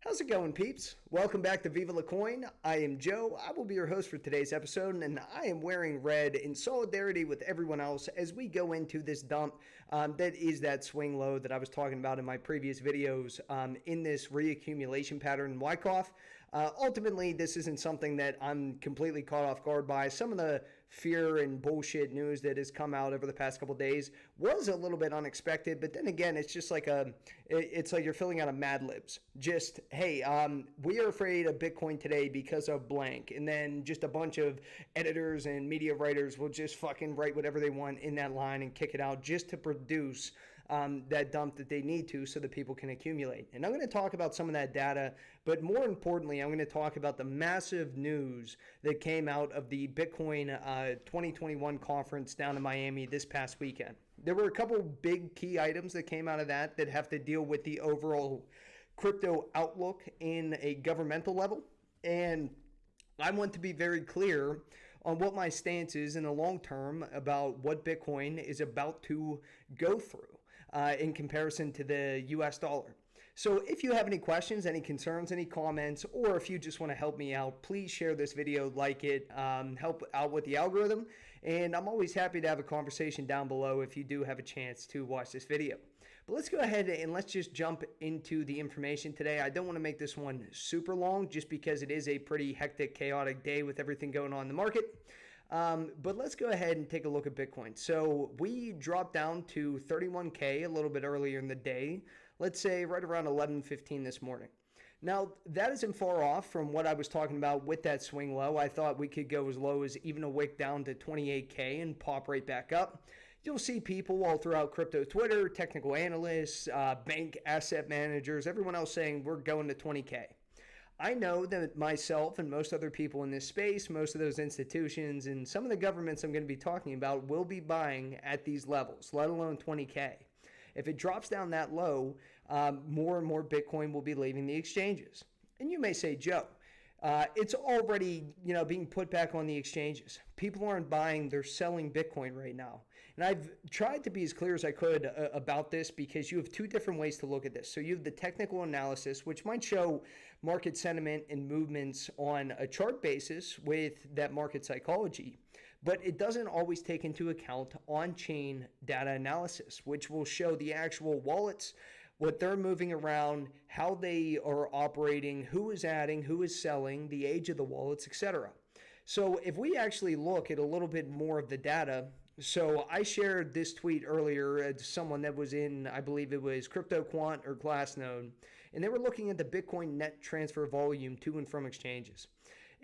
How's it going, peeps? Welcome back to Viva La Coin. I am Joe. I will be your host for today's episode, and I am wearing red in solidarity with everyone else as we go into this dump that is that swing low that I was talking about in my previous videos in this reaccumulation pattern in Wyckoff. Ultimately, this isn't something that I'm completely caught off guard by. Some of the fear and bullshit news that has come out over the past couple of days was a little bit unexpected, but then again, it's just like it's like you're filling out a Mad Libs. Just, hey, we are afraid of Bitcoin today because of blank, and then just a bunch of editors and media writers will just fucking write whatever they want in that line and kick it out just to produce that dump that they need to so that people can accumulate. And I'm going to talk about some of that data, but more importantly, I'm going to talk about the massive news that came out of the Bitcoin 2021 conference down in Miami this past weekend. There were a couple big key items that came out of that have to deal with the overall crypto outlook in a governmental level. And I want to be very clear on what my stance is in the long term about what Bitcoin is about to go through in comparison to the US dollar. So if you have any questions, any concerns, any comments, or if you just want to help me out, please share this video, like it, help out with the algorithm. And I'm always happy to have a conversation down below if you do have a chance to watch this video. But let's go ahead and let's just jump into the information today. I don't want to make this one super long just because it is a pretty hectic, chaotic day with everything going on in the market. But let's go ahead and take a look at Bitcoin. So we dropped down to 31K a little bit earlier in the day, let's say right around 11:15 this morning. Now, that isn't far off from what I was talking about with that swing low. I thought we could go as low as even a wick down to 28K and pop right back up. You'll see people all throughout crypto Twitter, technical analysts, bank asset managers, everyone else saying we're going to 20K. I know that myself and most other people in this space, most of those institutions and some of the governments I'm going to be talking about will be buying at these levels, let alone 20K. If it drops down that low, more and more Bitcoin will be leaving the exchanges. And you may say, Joe, it's already, being put back on the exchanges. People aren't buying, they're selling Bitcoin right now. And I've tried to be as clear as I could about this because you have two different ways to look at this. So you have the technical analysis, which might show market sentiment and movements on a chart basis with that market psychology, but it doesn't always take into account on-chain data analysis, which will show the actual wallets, what they're moving around, how they are operating, who is adding, who is selling, the age of the wallets, etc. So if we actually look at a little bit more of the data, so I shared this tweet earlier at someone that was in, I believe it was CryptoQuant or Glassnode, and they were looking at the Bitcoin net transfer volume to and from exchanges.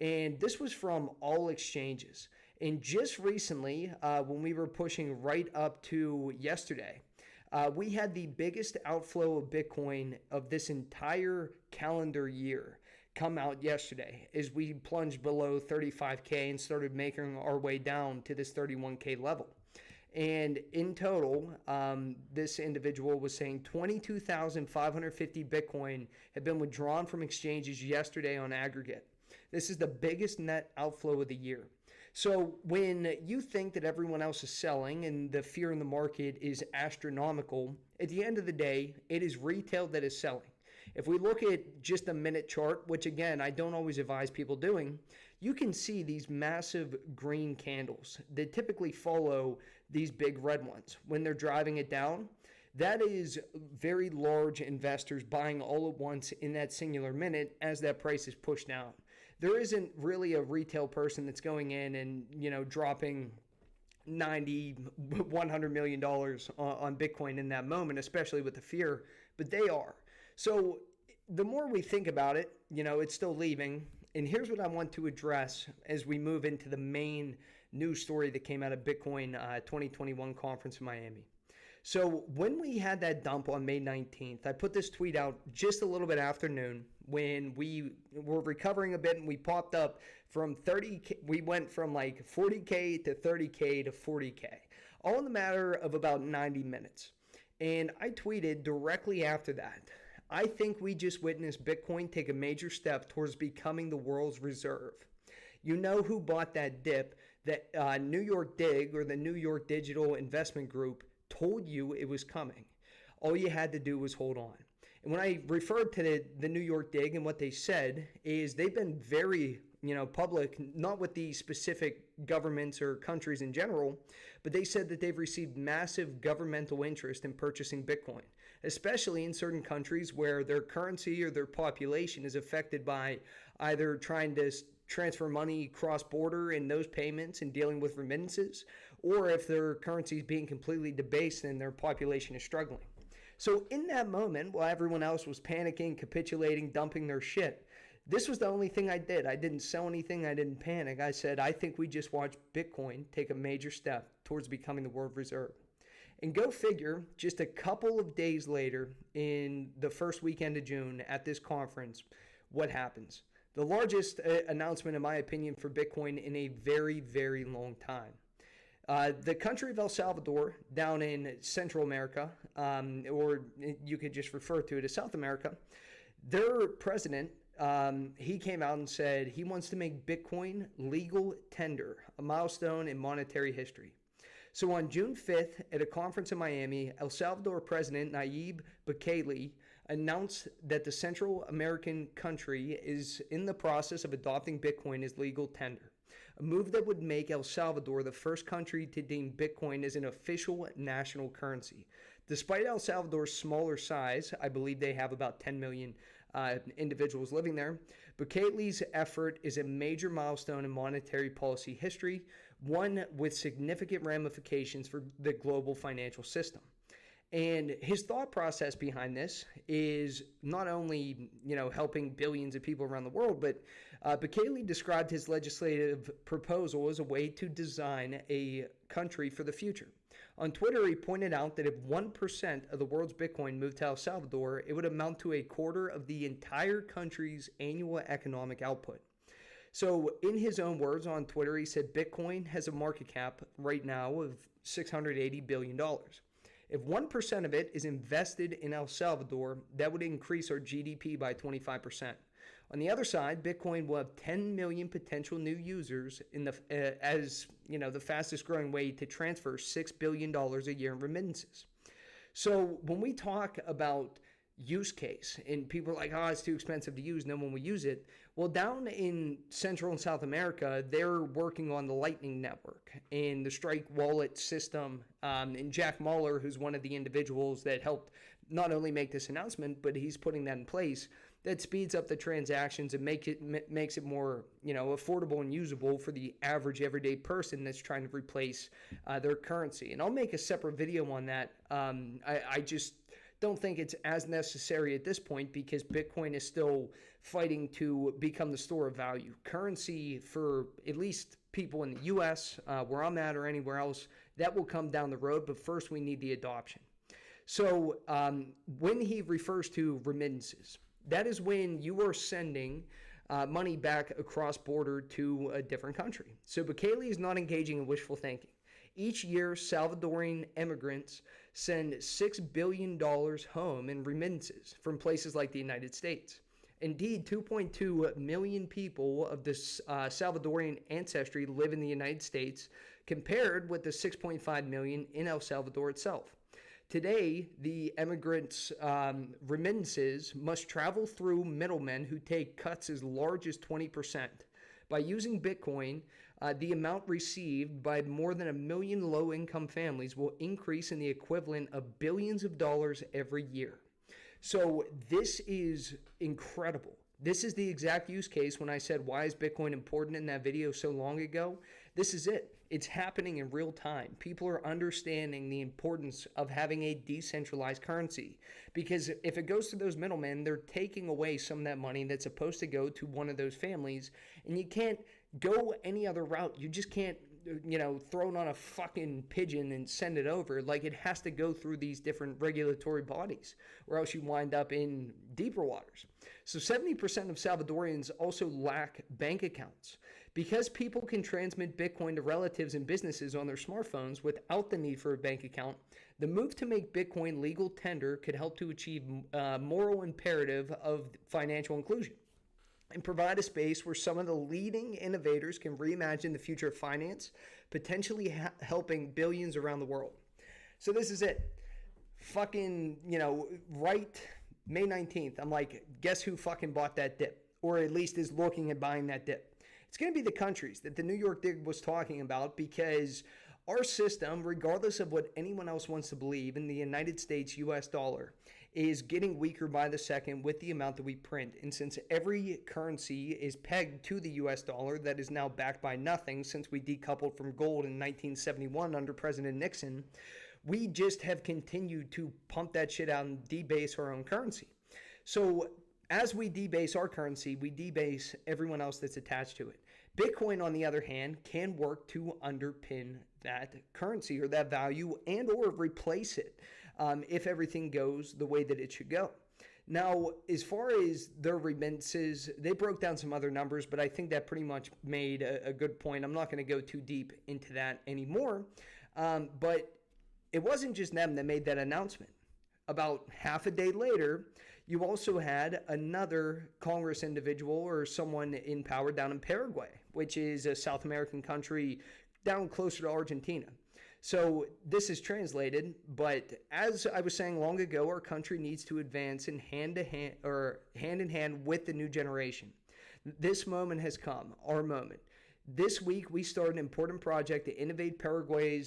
And this was from all exchanges. And just recently, when we were pushing right up to yesterday, we had the biggest outflow of Bitcoin of this entire calendar year come out yesterday as we plunged below 35K and started making our way down to this 31K level. And in total, this individual was saying 22,550 Bitcoin had been withdrawn from exchanges yesterday on aggregate. This is the biggest net outflow of the year. So when you think that everyone else is selling and the fear in the market is astronomical, at the end of the day, it is retail that is selling. If we look at just a minute chart, which again, I don't always advise people doing, you can see these massive green candles that typically follow these big red ones. When they're driving it down, that is very large investors buying all at once in that singular minute as that price is pushed down. There isn't really a retail person that's going in and, dropping $100 million on Bitcoin in that moment, especially with the fear, but they are. So the more we think about it, it's still leaving. And here's what I want to address as we move into the main news story that came out of Bitcoin 2021 conference in Miami. So when we had that dump on May 19th, I put this tweet out just a little bit after noon when we were recovering a bit and we popped up from 30K, we went from like 40K to 30K to 40K, all in the matter of about 90 minutes. And I tweeted directly after that, I think we just witnessed Bitcoin take a major step towards becoming the world's reserve. You know who bought that dip? That New York Dig or the New York Digital Investment Group told you it was coming. All you had to do was hold on. And when I referred to the New York dig and what they said is they've been very public, not with the specific governments or countries in general, but they said that they've received massive governmental interest in purchasing Bitcoin, especially in certain countries where their currency or their population is affected by either trying to transfer money cross-border in those payments and dealing with remittances, or if their currency is being completely debased and their population is struggling. So in that moment, while everyone else was panicking, capitulating, dumping their shit, this was the only thing I did. I didn't sell anything. I didn't panic. I said, I think we just watched Bitcoin take a major step towards becoming the world reserve. And go figure, just a couple of days later, in the first weekend of June at this conference, what happens? The largest announcement, in my opinion, for Bitcoin in a very, very long time. The country of El Salvador, down in Central America, or you could just refer to it as South America, their president, he came out and said he wants to make Bitcoin legal tender, a milestone in monetary history. So on June 5th, at a conference in Miami, El Salvador President Nayib Bukele announced that the Central American country is in the process of adopting Bitcoin as legal tender, a move that would make El Salvador the first country to deem Bitcoin as an official national currency. Despite El Salvador's smaller size, I believe they have about 10 million individuals living there, Bukele's effort is a major milestone in monetary policy history, one with significant ramifications for the global financial system. And his thought process behind this is not only, helping billions of people around the world, but Bukele described his legislative proposal as a way to design a country for the future. On Twitter, he pointed out that if 1% of the world's Bitcoin moved to El Salvador, it would amount to a quarter of the entire country's annual economic output. So in his own words on Twitter, he said Bitcoin has a market cap right now of $680 billion. If 1% of it is invested in El Salvador, that would increase our GDP by 25%. On the other side, Bitcoin will have 10 million potential new users as the fastest growing way to transfer $6 billion a year in remittances. So when we talk about use case and people are like, oh, it's too expensive to use, no one will use it. Well, down in Central and South America, they're working on the Lightning Network and the Strike wallet system. And Jack Mallers, who's one of the individuals that helped not only make this announcement, but he's putting that in place, that speeds up the transactions and makes it more affordable and usable for the average everyday person that's trying to replace their currency. And I'll make a separate video on that. I just don't think it's as necessary at this point because Bitcoin is still fighting to become the store of value. Currency for at least people in the US, where I'm at, or anywhere else, that will come down the road, but first we need the adoption. So when he refers to remittances, that is when you are sending money back across border to a different country. So Bukele is not engaging in wishful thinking. Each year, Salvadoran immigrants send $6 billion home in remittances from places like the United States. Indeed, 2.2 million people of this Salvadorian ancestry live in the United States, compared with the 6.5 million in El Salvador itself. Today, the immigrants' remittances must travel through middlemen who take cuts as large as 20%. By using Bitcoin, the amount received by more than 1 million low-income families will increase in the equivalent of billions of dollars every year. So this is incredible. This is the exact use case when I said, why is Bitcoin important in that video so long ago? This is it. It's happening in real time. People are understanding the importance of having a decentralized currency, because if it goes to those middlemen, they're taking away some of that money that's supposed to go to one of those families, and you can't go any other route. You just can't, throw it on a fucking pigeon and send it over. Like, it has to go through these different regulatory bodies, or else you wind up in deeper waters. So 70% of Salvadorians also lack bank accounts. Because people can transmit Bitcoin to relatives and businesses on their smartphones without the need for a bank account, the move to make Bitcoin legal tender could help to achieve moral imperative of financial inclusion and provide a space where some of the leading innovators can reimagine the future of finance, potentially helping billions around the world. So this is it. Fucking, write May 19th, I'm like, guess who fucking bought that dip? Or at least is looking at buying that dip? It's going to be the countries that the New York Dig was talking about, because our system, regardless of what anyone else wants to believe, in the United States US dollar is getting weaker by the second with the amount that we print. And since every currency is pegged to the US dollar, that is now backed by nothing since we decoupled from gold in 1971 under President Nixon, we just have continued to pump that shit out and debase our own currency. So as we debase our currency, we debase everyone else that's attached to it. Bitcoin, on the other hand, can work to underpin that currency or that value and or replace it if everything goes the way that it should go. Now, as far as their remittances, they broke down some other numbers, but I think that pretty much made a good point. I'm not going to go too deep into that anymore, but it wasn't just them that made that announcement. About half a day later, you also had another Congress individual or someone in power down in Paraguay, which is a South American country down closer to Argentina. So this is translated, but as I was saying long ago, our country needs to advance in hand in hand with the new generation. This moment has come, our moment. This week, we started an important project to innovate Paraguay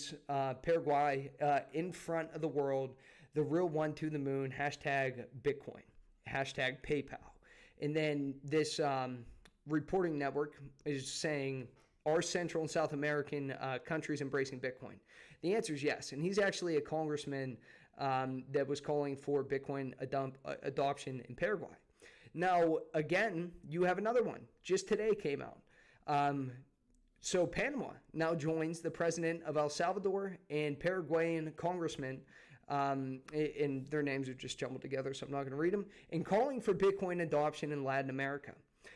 in front of the world, the real one to the moon, hashtag Bitcoin, hashtag PayPal. And then this reporting network is saying, are Central and South American countries embracing Bitcoin? The answer is yes. And he's actually a congressman that was calling for Bitcoin adoption in Paraguay. Now, again, you have another one. Just today came out. So Panama now joins the president of El Salvador and Paraguayan congressman, and their names are just jumbled together, so I'm not going to read them, and calling for Bitcoin adoption in Latin America.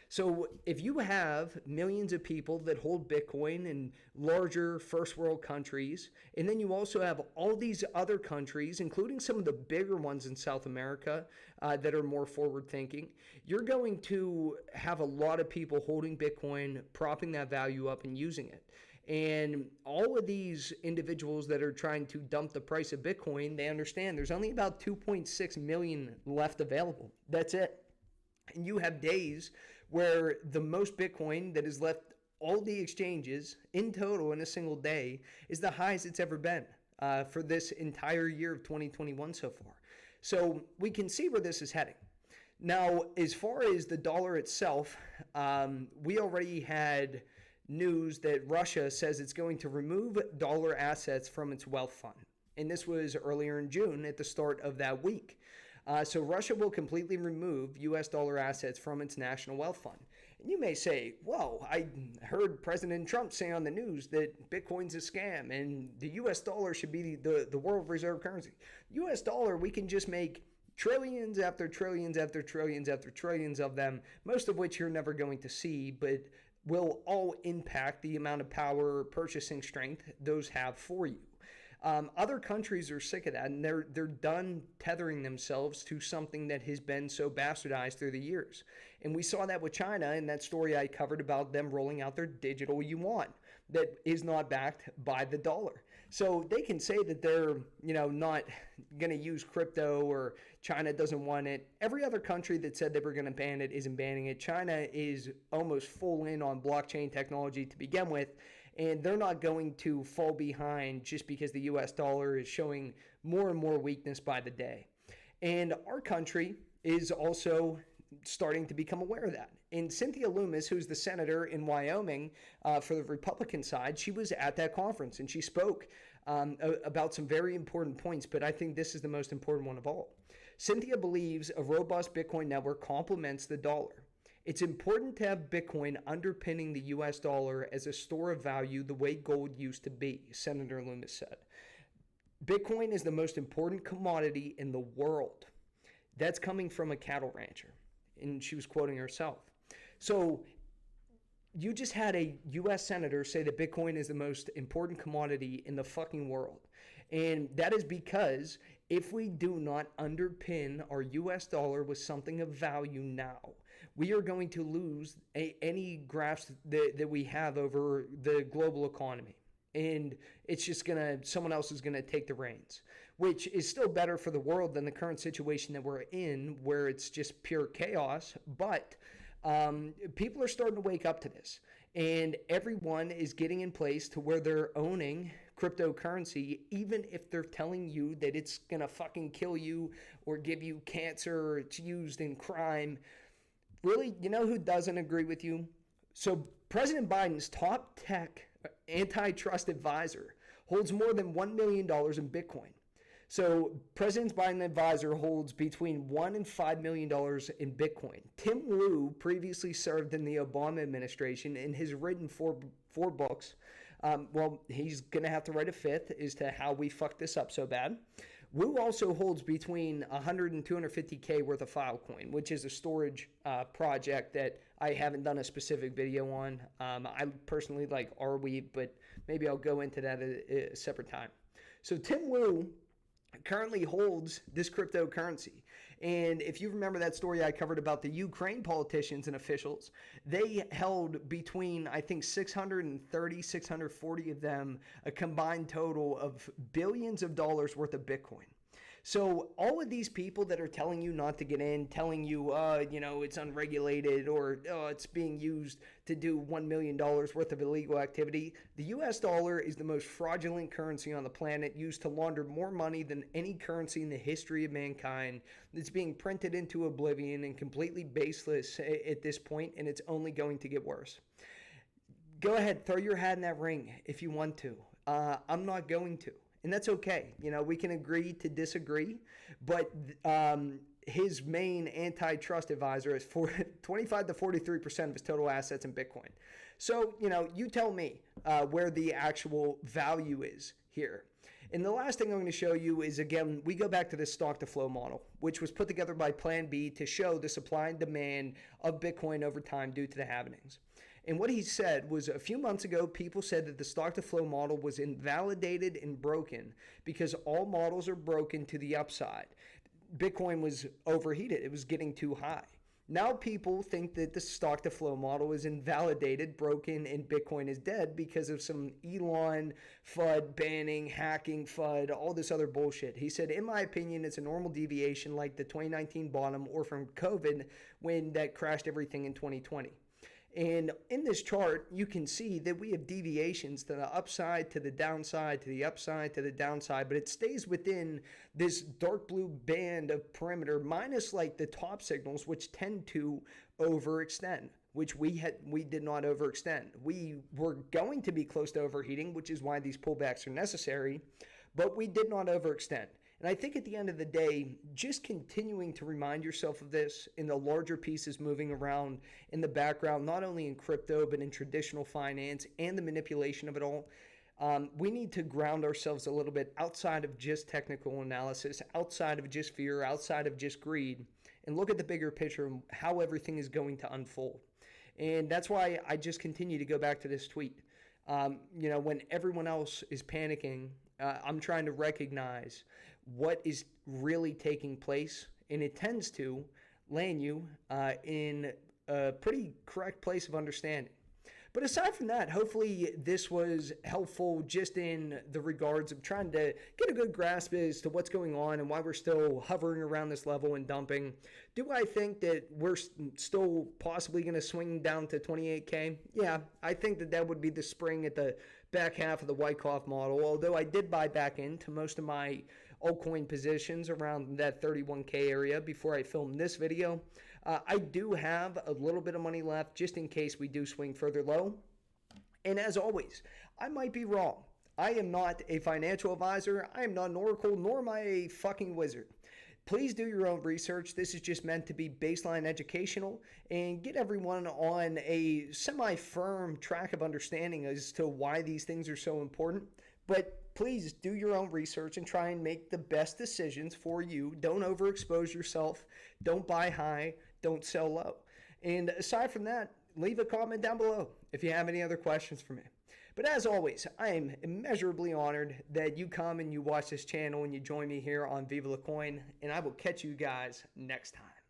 So if you have millions of people that hold Bitcoin in larger first world countries, and then you also have all these other countries, including some of the bigger ones in South America that are more forward thinking, you're going to have a lot of people holding Bitcoin, propping that value up and using it. And all of these individuals that are trying to dump the price of Bitcoin, they understand there's only about 2.6 million left available. That's it. And you have days where the most Bitcoin that is left all the exchanges in total in a single day is the highest it's ever been for this entire year of 2021 so far. So we can see where this is heading. Now, as far as the dollar itself, we already had news that Russia says it's going to remove dollar assets from its wealth fund. And this was earlier in June at the start of that week. So Russia will completely remove U.S. dollar assets from its national wealth fund. And you may say, whoa, I heard President Trump say on the news that Bitcoin's a scam and the U.S. dollar should be the world reserve currency. U.S. dollar, we can just make trillions after trillions after trillions after trillions of them, most of which you're never going to see, but will all impact the amount of power purchasing strength those have for you. Other countries are sick of that, and they're done tethering themselves to something that has been so bastardized through the years. And we saw that with China in that story I covered about them rolling out their digital yuan that is not backed by the dollar. So they can say that they're, not going to use crypto or China doesn't want it. Every other country that said they were going to ban it isn't banning it. China is almost full in on blockchain technology to begin with. And they're not going to fall behind just because the U.S. dollar is showing more and more weakness by the day. And our country is also starting to become aware of that. And Cynthia Lummis, who's the senator in Wyoming for the Republican side, she was at that conference and she spoke about some very important points, but I think this is the most important one of all. Cynthia believes a robust Bitcoin network complements the dollar. It's important to have Bitcoin underpinning the U.S. dollar as a store of value the way gold used to be, Senator Lummis said. Bitcoin is the most important commodity in the world. That's coming from a cattle rancher. And she was quoting herself. So you just had a U.S. senator say that Bitcoin is the most important commodity in the fucking world. And that is because if we do not underpin our U.S. dollar with something of value now, we are going to lose any grasp that we have over the global economy. and it's just someone else is gonna take the reins, which is still better for the world than the current situation that we're in, where it's just pure chaos. But people are starting to wake up to this, and everyone is getting in place to where they're owning cryptocurrency, even if they're telling you that it's gonna fucking kill you or give you cancer or it's used in crime. Really, you know who doesn't agree with you? So President Biden's top tech antitrust advisor holds more than $1 million in Bitcoin. So President Biden's advisor holds between $1 and $5 million in Bitcoin. Tim Wu previously served in the Obama administration and has written four books. Well, he's going to have to write a fifth as to how we fucked this up so bad. Wu also holds between 100 and 250K worth of Filecoin, which is a storage project that I haven't done a specific video on. I personally like Arweave, but maybe I'll go into that at a separate time. So Tim Wu currently holds this cryptocurrency. And if you remember that story I covered about the Ukraine politicians and officials, they held between, I think, 630, 640 of them, a combined total of billions of dollars worth of Bitcoin. So all of these people that are telling you not to get in, telling you, it's unregulated, or it's being used to do $1 million worth of illegal activity. The US dollar is the most fraudulent currency on the planet, used to launder more money than any currency in the history of mankind. It's being printed into oblivion and completely baseless at this point, and it's only going to get worse. Go ahead, throw your hat in that ring if you want to. I'm not going to. And that's okay. We can agree to disagree, but his main antitrust advisor is for 25 to 43% of his total assets in Bitcoin. So, you tell me where the actual value is here. And the last thing I'm going to show you is, again, we go back to this stock to flow model, which was put together by Plan B to show the supply and demand of Bitcoin over time due to the halvings. And what he said was, a few months ago, people said that the stock to flow model was invalidated and broken because all models are broken to the upside. Bitcoin was overheated. It was getting too high. Now people think that the stock to flow model is invalidated, broken, and Bitcoin is dead because of some Elon FUD banning, hacking FUD, all this other bullshit. He said, in my opinion, it's a normal deviation like the 2019 bottom or from COVID when that crashed everything in 2020. And in this chart, you can see that we have deviations to the upside, to the downside, to the upside, to the downside, but it stays within this dark blue band of perimeter, minus like the top signals, which tend to overextend, which we did not overextend. We were going to be close to overheating, which is why these pullbacks are necessary, but we did not overextend. And I think at the end of the day, just continuing to remind yourself of this in the larger pieces moving around in the background, not only in crypto, but in traditional finance and the manipulation of it all, we need to ground ourselves a little bit outside of just technical analysis, outside of just fear, outside of just greed, and look at the bigger picture and how everything is going to unfold. And that's why I just continue to go back to this tweet. When everyone else is panicking, I'm trying to recognize what is really taking place, and it tends to land you in a pretty correct place of understanding. But aside from that, hopefully this was helpful just in the regards of trying to get a good grasp as to what's going on and why we're still hovering around this level and dumping. Do I think that we're still possibly going to swing down to 28K? Yeah, I think that would be the spring at the back half of the Wyckoff model, although I did buy back into most of my altcoin positions around that 31K area before I filmed this video. I do have a little bit of money left just in case we do swing further low. And as always, I might be wrong. I am not a financial advisor. I am not an oracle, nor am I a fucking wizard. Please do your own research. This is just meant to be baseline educational and get everyone on a semi-firm track of understanding as to why these things are so important. But please do your own research and try and make the best decisions for you. Don't overexpose yourself. Don't buy high. Don't sell low. And aside from that, leave a comment down below if you have any other questions for me. But as always, I am immeasurably honored that you come and you watch this channel and you join me here on Viva La Coin, and I will catch you guys next time.